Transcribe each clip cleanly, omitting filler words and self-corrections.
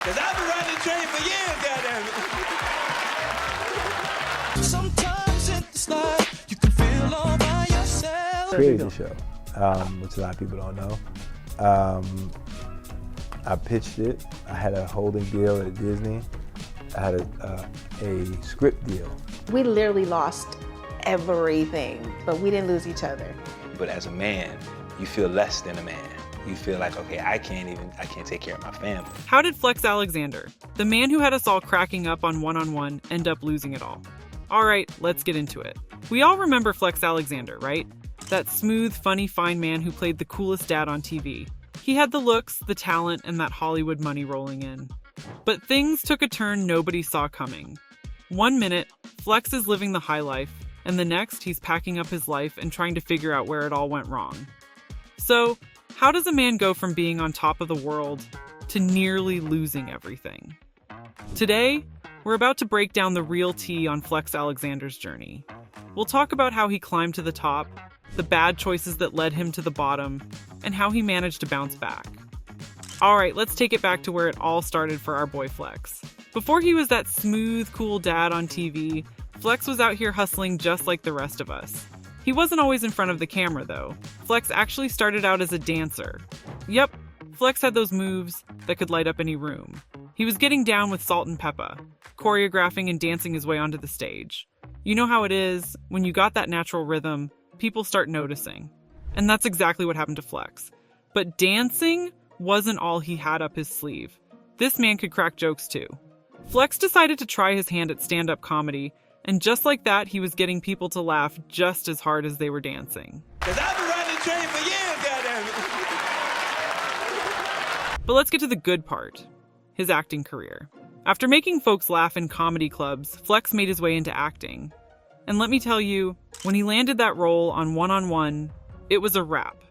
Cause I've been riding the train for years, goddammit. Sometimes it's like you can feel all by yourself. Created the show, which a lot of people don't know. I pitched it. I had a holding deal at Disney. I had a script deal. We literally lost everything, but we didn't lose each other. But as a man, you feel less than a man. You feel like, okay, I can't take care of my family. How did Flex Alexander, the man who had us all cracking up on one-on-one, end up losing it all? All right, let's get into it. We all remember Flex Alexander, right? That smooth, funny, fine man who played the coolest dad on TV. He had the looks, the talent, and that Hollywood money rolling in. But things took a turn nobody saw coming. One minute, Flex is living the high life, and the next, he's packing up his life and trying to figure out where it all went wrong. So, how does a man go from being on top of the world to nearly losing everything? Today, we're about to break down the real tea on Flex Alexander's journey. We'll talk about how he climbed to the top, the bad choices that led him to the bottom, and how he managed to bounce back. All right, let's take it back to where it all started for our boy Flex. Before he was that smooth, cool dad on TV, Flex was out here hustling just like the rest of us. He wasn't always in front of the camera, though. Flex actually started out as a dancer. Yep, Flex had those moves that could light up any room. He was getting down with Salt and Peppa, choreographing and dancing his way onto the stage. You know how it is, when you got that natural rhythm, people start noticing. And that's exactly what happened to Flex. But dancing wasn't all he had up his sleeve. This man could crack jokes too. Flex decided to try his hand at stand-up comedy, and just like that, he was getting people to laugh just as hard as they were dancing. Cause I've been riding the train for years, goddammit. But let's get to the good part, his acting career. After making folks laugh in comedy clubs, Flex made his way into acting. And let me tell you, when he landed that role on One-on-One, it was a wrap.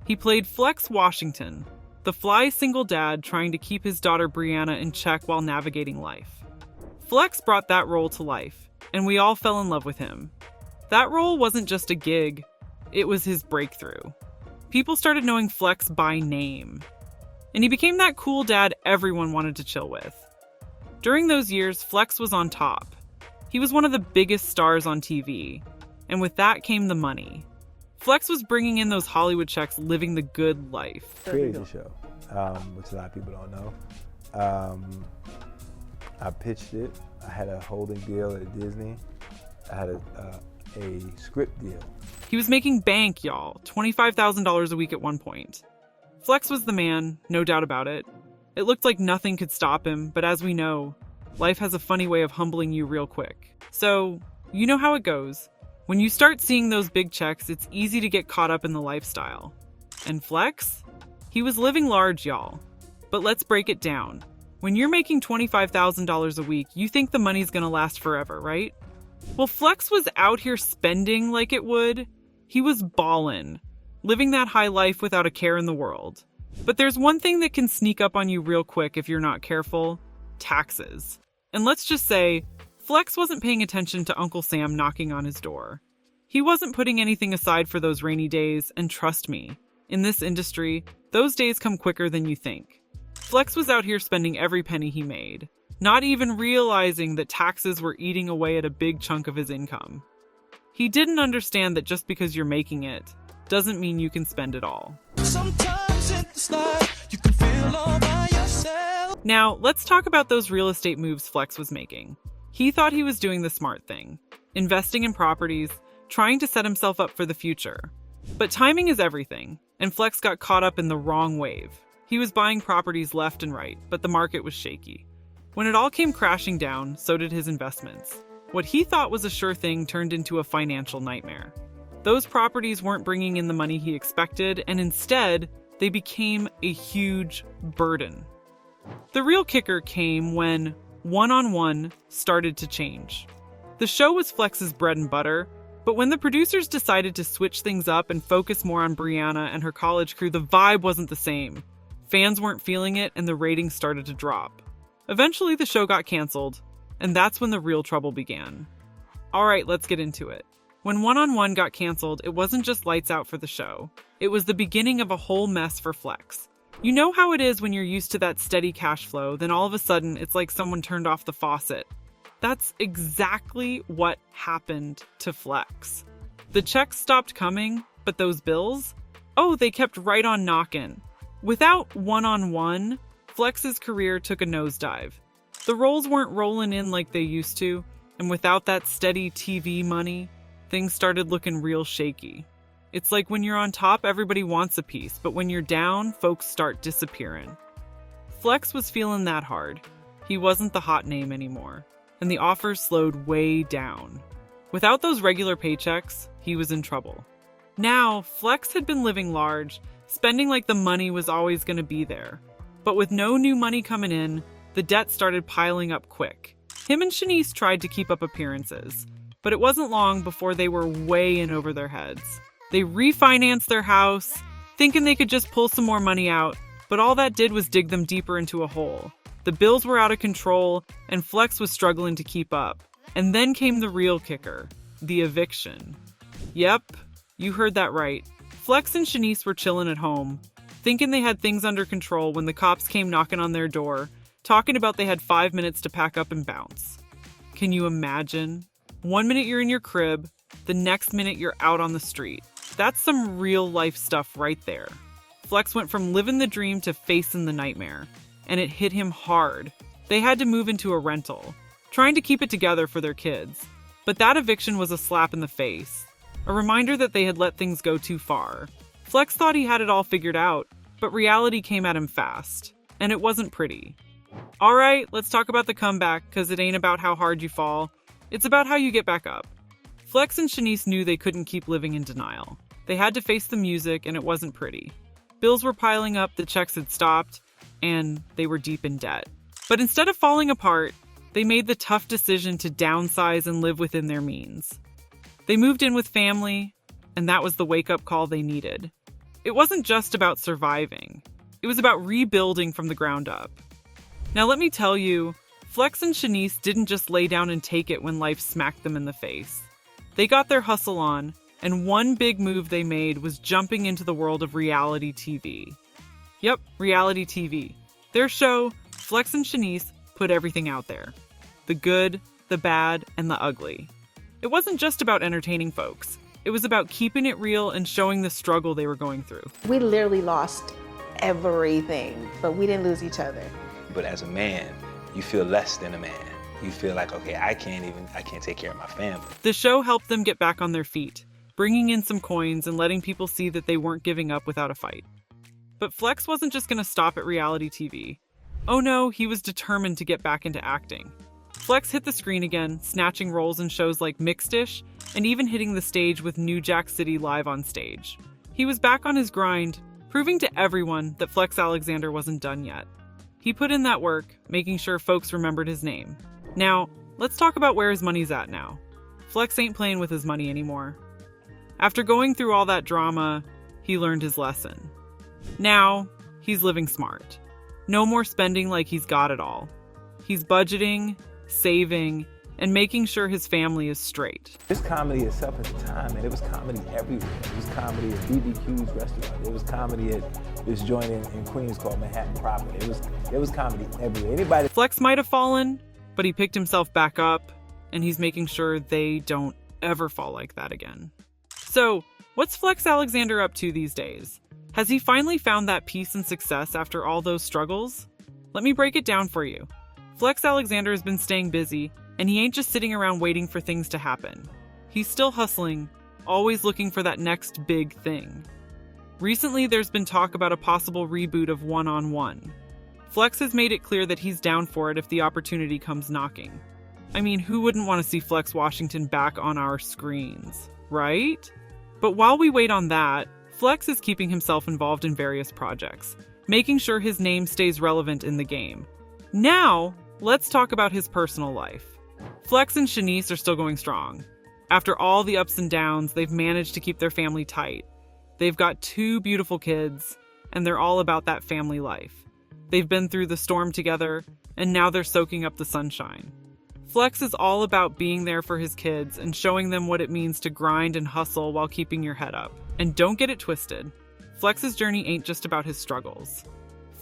He played Flex Washington, the fly single dad trying to keep his daughter Brianna in check while navigating life. Flex brought that role to life, and we all fell in love with him. That role wasn't just a gig, it was his breakthrough. People started knowing Flex by name, and he became that cool dad everyone wanted to chill with. During those years, Flex was on top. He was one of the biggest stars on TV, and with that came the money. Flex was bringing in those Hollywood checks, living the good life. Created the show, which a lot of people don't know. I pitched it. I had a holding deal at Disney. I had a script deal. He was making bank, y'all. $25,000 a week at one point. Flex was the man, no doubt about it. It looked like nothing could stop him, but as we know, life has a funny way of humbling you real quick. So, you know how it goes. When you start seeing those big checks, it's easy to get caught up in the lifestyle. And Flex? He was living large, y'all. But let's break it down. When you're making $25,000 a week, you think the money's gonna last forever, right? Well, Flex was out here spending like it would. He was ballin', living that high life without a care in the world. But there's one thing that can sneak up on you real quick if you're not careful: taxes. And let's just say, Flex wasn't paying attention to Uncle Sam knocking on his door. He wasn't putting anything aside for those rainy days, and trust me, in this industry, those days come quicker than you think. Flex was out here spending every penny he made, not even realizing that taxes were eating away at a big chunk of his income. He didn't understand that just because you're making it doesn't mean you can spend it all. Sometimes it's like you can feel all by yourself. Now, let's talk about those real estate moves Flex was making. He thought he was doing the smart thing, investing in properties, trying to set himself up for the future. But timing is everything, and Flex got caught up in the wrong wave. He was buying properties left and right, but the market was shaky. When it all came crashing down, so did his investments. What he thought was a sure thing turned into a financial nightmare. Those properties weren't bringing in the money he expected, and instead, they became a huge burden. The real kicker came when One-on-One started to change. The show was Flex's bread and butter, but when the producers decided to switch things up and focus more on Brianna and her college crew, the vibe wasn't the same. Fans weren't feeling it, and the ratings started to drop. Eventually, the show got canceled, and that's when the real trouble began. All right, let's get into it. When One-on-One got canceled, it wasn't just lights out for the show. It was the beginning of a whole mess for Flex. You know how it is when you're used to that steady cash flow, then all of a sudden it's like someone turned off the faucet. That's exactly what happened to Flex. The checks stopped coming, but those bills? Oh, they kept right on knocking. Without one-on-one, Flex's career took a nosedive. The roles weren't rolling in like they used to, and without that steady TV money, things started looking real shaky. It's like when you're on top, everybody wants a piece, but when you're down, folks start disappearing. Flex was feeling that hard. He wasn't the hot name anymore, and the offers slowed way down. Without those regular paychecks, he was in trouble. Now, Flex had been living large, spending like the money was always going to be there. But with no new money coming in, the debt started piling up quick. Him and Shanice tried to keep up appearances, but it wasn't long before they were way in over their heads. They refinanced their house, thinking they could just pull some more money out, but all that did was dig them deeper into a hole. The bills were out of control, and Flex was struggling to keep up. And then came the real kicker, the eviction. Yep, you heard that right. Flex and Shanice were chilling at home, thinking they had things under control when the cops came knocking on their door, talking about they had 5 minutes to pack up and bounce. Can you imagine? 1 minute you're in your crib, the next minute you're out on the street. That's some real life stuff right there. Flex went from living the dream to facing the nightmare, and it hit him hard. They had to move into a rental, trying to keep it together for their kids. But that eviction was a slap in the face, a reminder that they had let things go too far. Flex thought he had it all figured out, but reality came at him fast, and it wasn't pretty. All right, let's talk about the comeback, because it ain't about how hard you fall. It's about how you get back up. Flex and Shanice knew they couldn't keep living in denial. They had to face the music, and it wasn't pretty. Bills were piling up, the checks had stopped, and they were deep in debt. But instead of falling apart, they made the tough decision to downsize and live within their means. They moved in with family, and that was the wake-up call they needed. It wasn't just about surviving. It was about rebuilding from the ground up. Now let me tell you, Flex and Shanice didn't just lay down and take it when life smacked them in the face. They got their hustle on, and one big move they made was jumping into the world of reality TV. Yep, reality TV. Their show, Flex and Shanice, put everything out there. The good, the bad, and the ugly. It wasn't just about entertaining folks. It was about keeping it real and showing the struggle they were going through. We literally lost everything, but we didn't lose each other. But as a man, you feel less than a man. You feel like, okay, I can't take care of my family. The show helped them get back on their feet, bringing in some coins and letting people see that they weren't giving up without a fight. But Flex wasn't just going to stop at reality TV. Oh no, he was determined to get back into acting. Flex hit the screen again, snatching roles in shows like Mixed-ish, and even hitting the stage with New Jack City Live on Stage. He was back on his grind, proving to everyone that Flex Alexander wasn't done yet. He put in that work, making sure folks remembered his name. Now, let's talk about where his money's at now. Flex ain't playing with his money anymore. After going through all that drama, he learned his lesson. Now, he's living smart. No more spending like he's got it all. He's budgeting, saving, and making sure his family is straight. This comedy itself at the time, and it was comedy everywhere. It was comedy at BBQ's restaurant. It was comedy at this joint in Queens called Manhattan Proper. It was comedy everywhere. Flex might have fallen, but he picked himself back up, and he's making sure they don't ever fall like that again. So, what's Flex Alexander up to these days? Has he finally found that peace and success after all those struggles? Let me break it down for you. Flex Alexander has been staying busy, and he ain't just sitting around waiting for things to happen. He's still hustling, always looking for that next big thing. Recently, there's been talk about a possible reboot of One-on-One. Flex has made it clear that he's down for it if the opportunity comes knocking. I mean, who wouldn't want to see Flex Washington back on our screens, right? But while we wait on that, Flex is keeping himself involved in various projects, making sure his name stays relevant in the game. Now, let's talk about his personal life. Flex and Shanice are still going strong. After all the ups and downs, they've managed to keep their family tight. They've got 2 beautiful kids, and they're all about that family life. They've been through the storm together, and now they're soaking up the sunshine. Flex is all about being there for his kids and showing them what it means to grind and hustle while keeping your head up. And don't get it twisted. Flex's journey ain't just about his struggles.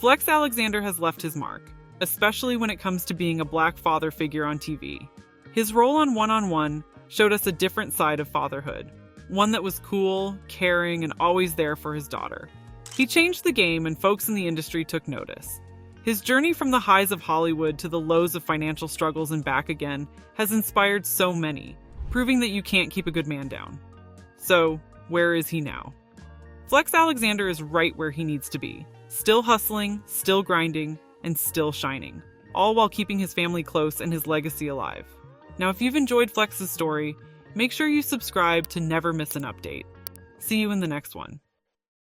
Flex Alexander has left his mark, especially when it comes to being a black father figure on TV. His role on 1-on-1 showed us a different side of fatherhood, one that was cool, caring, and always there for his daughter. He changed the game and folks in the industry took notice. His journey from the highs of Hollywood to the lows of financial struggles and back again has inspired so many, proving that you can't keep a good man down. So, where is he now? Flex Alexander is right where he needs to be, still hustling, still grinding, and still shining, all while keeping his family close and his legacy alive. Now, if you've enjoyed Flex's story, make sure you subscribe to never miss an update. See you in the next one.